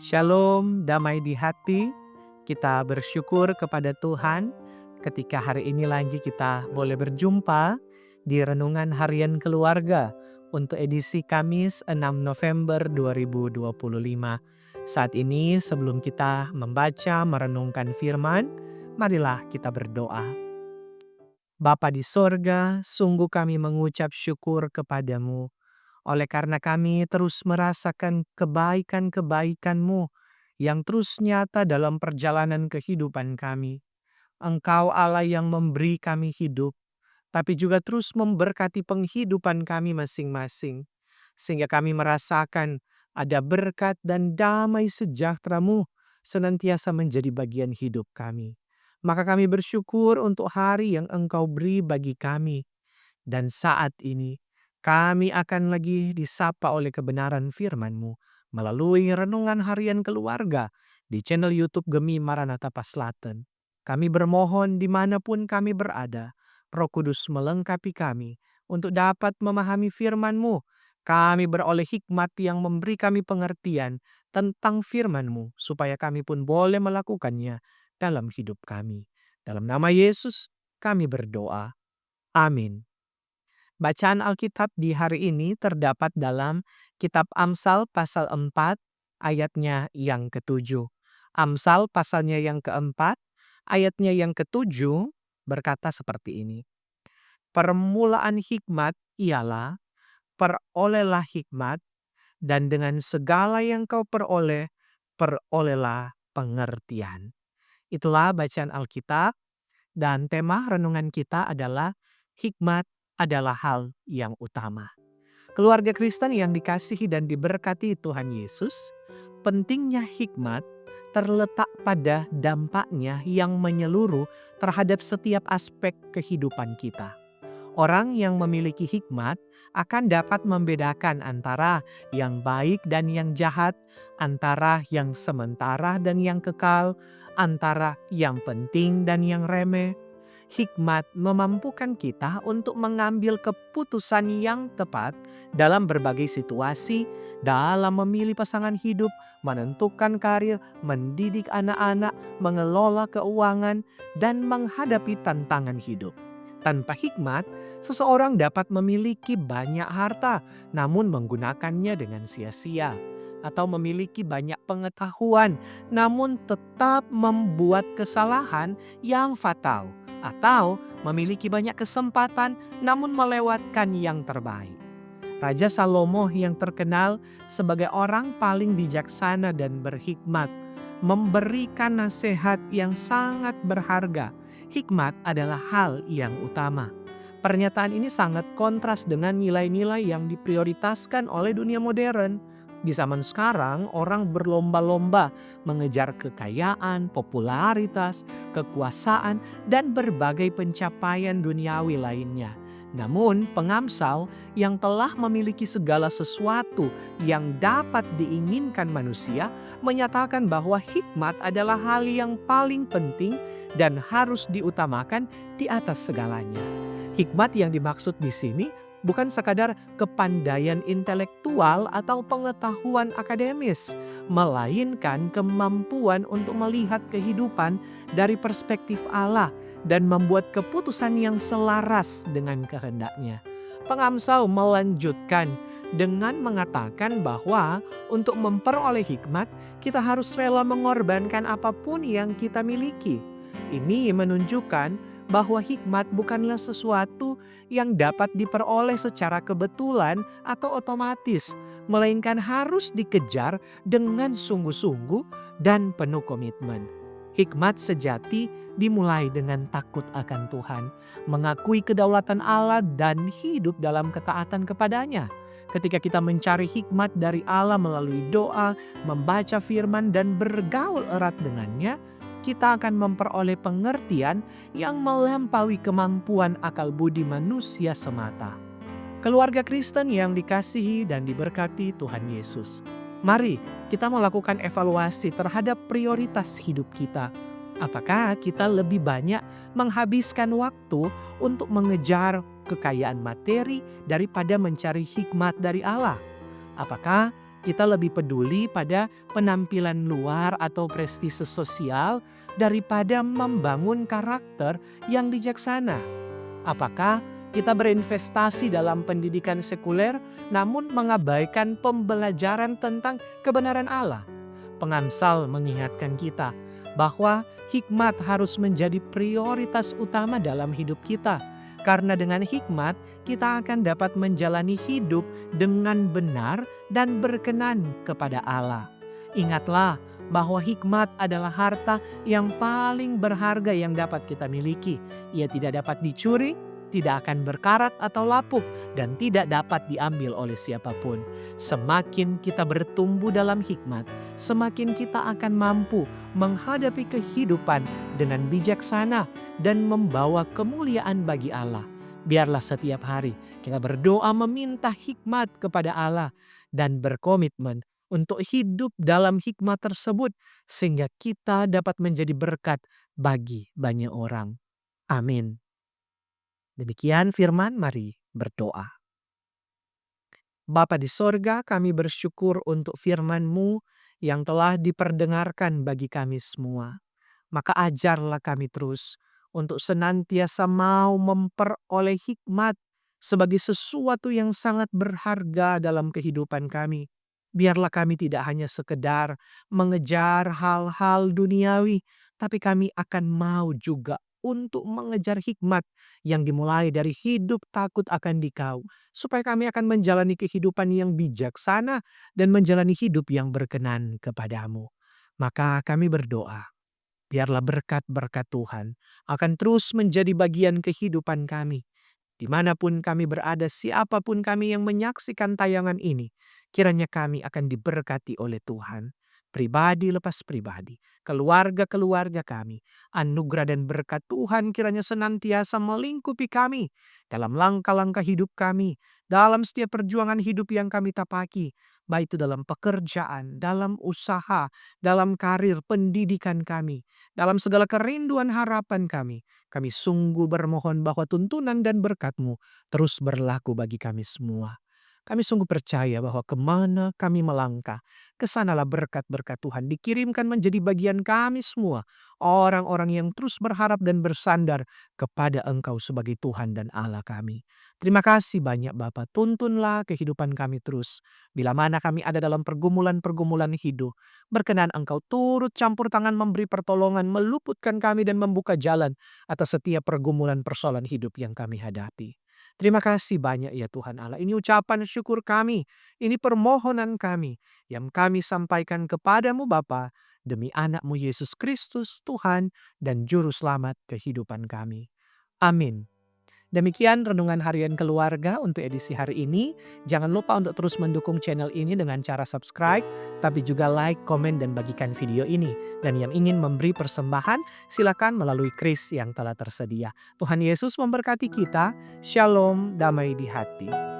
Shalom, damai di hati. Kita bersyukur kepada Tuhan ketika hari ini lagi kita boleh berjumpa di Renungan Harian Keluarga untuk edisi Kamis 6 November 2025. Saat ini sebelum kita membaca merenungkan firman, marilah kita berdoa. Bapa di sorga, sungguh kami mengucap syukur kepadamu oleh karena kami terus merasakan kebaikan-kebaikan-Mu yang terus nyata dalam perjalanan kehidupan kami. Engkau Allah yang memberi kami hidup, tapi juga terus memberkati penghidupan kami masing-masing. Sehingga kami merasakan ada berkat dan damai sejahtera-Mu senantiasa menjadi bagian hidup kami. Maka kami bersyukur untuk hari yang Engkau beri bagi kami. Dan saat ini, kami akan lagi disapa oleh kebenaran firman-Mu melalui renungan harian keluarga di channel YouTube Gemi Maranatha Paslaten. Kami bermohon dimanapun kami berada, Roh Kudus melengkapi kami untuk dapat memahami firman-Mu. Kami beroleh hikmat yang memberi kami pengertian tentang firman-Mu, supaya kami pun boleh melakukannya dalam hidup kami. Dalam nama Yesus, kami berdoa. Amin. Bacaan Alkitab di hari ini terdapat dalam Kitab Amsal pasal 4 ayatnya yang ketujuh. Amsal pasalnya yang keempat, ayatnya yang ketujuh berkata seperti ini. Permulaan hikmat ialah perolehlah hikmat, dan dengan segala yang kau peroleh, perolehlah pengertian. Itulah bacaan Alkitab dan tema renungan kita adalah hikmat adalah hal yang utama. Keluarga Kristen yang dikasihi dan diberkati Tuhan Yesus, pentingnya hikmat terletak pada dampaknya yang menyeluruh terhadap setiap aspek kehidupan kita. Orang yang memiliki hikmat akan dapat membedakan antara yang baik dan yang jahat, antara yang sementara dan yang kekal, antara yang penting dan yang remeh. Hikmat memampukan kita untuk mengambil keputusan yang tepat dalam berbagai situasi, dalam memilih pasangan hidup, menentukan karir, mendidik anak-anak, mengelola keuangan, dan menghadapi tantangan hidup. Tanpa hikmat, seseorang dapat memiliki banyak harta, namun menggunakannya dengan sia-sia, atau memiliki banyak pengetahuan, namun tetap membuat kesalahan yang fatal, atau memiliki banyak kesempatan, namun melewatkan yang terbaik. Raja Salomo yang terkenal sebagai orang paling bijaksana dan berhikmat, memberikan nasihat yang sangat berharga. Hikmat adalah hal yang utama. Pernyataan ini sangat kontras dengan nilai-nilai yang diprioritaskan oleh dunia modern. Di zaman sekarang, orang berlomba-lomba mengejar kekayaan, popularitas, kekuasaan, dan berbagai pencapaian duniawi lainnya. Namun, pengamsal yang telah memiliki segala sesuatu yang dapat diinginkan manusia menyatakan bahwa hikmat adalah hal yang paling penting dan harus diutamakan di atas segalanya. Hikmat yang dimaksud di sini bukan sekadar kepandaian intelektual atau pengetahuan akademis, melainkan kemampuan untuk melihat kehidupan dari perspektif Allah dan membuat keputusan yang selaras dengan kehendaknya. Pengamsal melanjutkan dengan mengatakan bahwa untuk memperoleh hikmat, kita harus rela mengorbankan apapun yang kita miliki. Ini menunjukkan bahwa hikmat bukanlah sesuatu yang dapat diperoleh secara kebetulan atau otomatis, melainkan harus dikejar dengan sungguh-sungguh dan penuh komitmen. Hikmat sejati dimulai dengan takut akan Tuhan, mengakui kedaulatan Allah dan hidup dalam ketaatan kepadanya. Ketika kita mencari hikmat dari Allah melalui doa, membaca firman, dan bergaul erat dengannya, kita akan memperoleh pengertian yang melampaui kemampuan akal budi manusia semata. Keluarga Kristen yang dikasihi dan diberkati Tuhan Yesus, mari kita melakukan evaluasi terhadap prioritas hidup kita. Apakah kita lebih banyak menghabiskan waktu untuk mengejar kekayaan materi daripada mencari hikmat dari Allah? Apakah Kita lebih peduli pada penampilan luar atau prestise sosial daripada membangun karakter yang bijaksana. Apakah kita berinvestasi dalam pendidikan sekuler namun mengabaikan pembelajaran tentang kebenaran Allah? Pengamsal mengingatkan kita bahwa hikmat harus menjadi prioritas utama dalam hidup kita. Karena dengan hikmat, kita akan dapat menjalani hidup dengan benar dan berkenan kepada Allah. Ingatlah bahwa hikmat adalah harta yang paling berharga yang dapat kita miliki. Ia tidak dapat dicuri, tidak akan berkarat atau lapuk, dan tidak dapat diambil oleh siapapun. Semakin kita bertumbuh dalam hikmat, semakin kita akan mampu menghadapi kehidupan dengan bijaksana dan membawa kemuliaan bagi Allah. Biarlah setiap hari kita berdoa meminta hikmat kepada Allah dan berkomitmen untuk hidup dalam hikmat tersebut sehingga kita dapat menjadi berkat bagi banyak orang. Amin. Demikian firman, mari berdoa. Bapa di sorga, kami bersyukur untuk firman-Mu yang telah diperdengarkan bagi kami semua. Maka ajarlah kami terus untuk senantiasa mau memperoleh hikmat sebagai sesuatu yang sangat berharga dalam kehidupan kami. Biarlah kami tidak hanya sekedar mengejar hal-hal duniawi, tapi kami akan mau juga untuk mengejar hikmat yang dimulai dari hidup takut akan Dikau, supaya kami akan menjalani kehidupan yang bijaksana dan menjalani hidup yang berkenan kepadamu. Maka kami berdoa, biarlah berkat-berkat Tuhan akan terus menjadi bagian kehidupan kami. Dimanapun kami berada, siapapun kami yang menyaksikan tayangan ini, kiranya kami akan diberkati oleh Tuhan. Pribadi lepas pribadi, keluarga-keluarga kami, anugerah dan berkat Tuhan kiranya senantiasa melingkupi kami dalam langkah-langkah hidup kami, dalam setiap perjuangan hidup yang kami tapaki, baik itu dalam pekerjaan, dalam usaha, dalam karir pendidikan kami, dalam segala kerinduan harapan kami. Kami sungguh bermohon bahwa tuntunan dan berkat-Mu terus berlaku bagi kami semua. Kami sungguh percaya bahwa kemana kami melangkah, kesanalah berkat-berkat Tuhan dikirimkan menjadi bagian kami semua. Orang-orang yang terus berharap dan bersandar kepada Engkau sebagai Tuhan dan Allah kami. Terima kasih banyak Bapa, tuntunlah kehidupan kami terus. Bila mana kami ada dalam pergumulan-pergumulan hidup, berkenan Engkau turut campur tangan memberi pertolongan, meluputkan kami dan membuka jalan atas setiap pergumulan persoalan hidup yang kami hadapi. Terima kasih banyak ya Tuhan Allah. Ini ucapan syukur kami, ini permohonan kami yang kami sampaikan kepadamu Bapa demi anak-Mu Yesus Kristus Tuhan dan Juru Selamat kehidupan kami. Amin. Demikian renungan harian keluarga untuk edisi hari ini. Jangan lupa untuk terus mendukung channel ini dengan cara subscribe, tapi juga like, komen, dan bagikan video ini. Dan yang ingin memberi persembahan, silakan melalui kris yang telah tersedia. Tuhan Yesus memberkati kita. Shalom, damai di hati.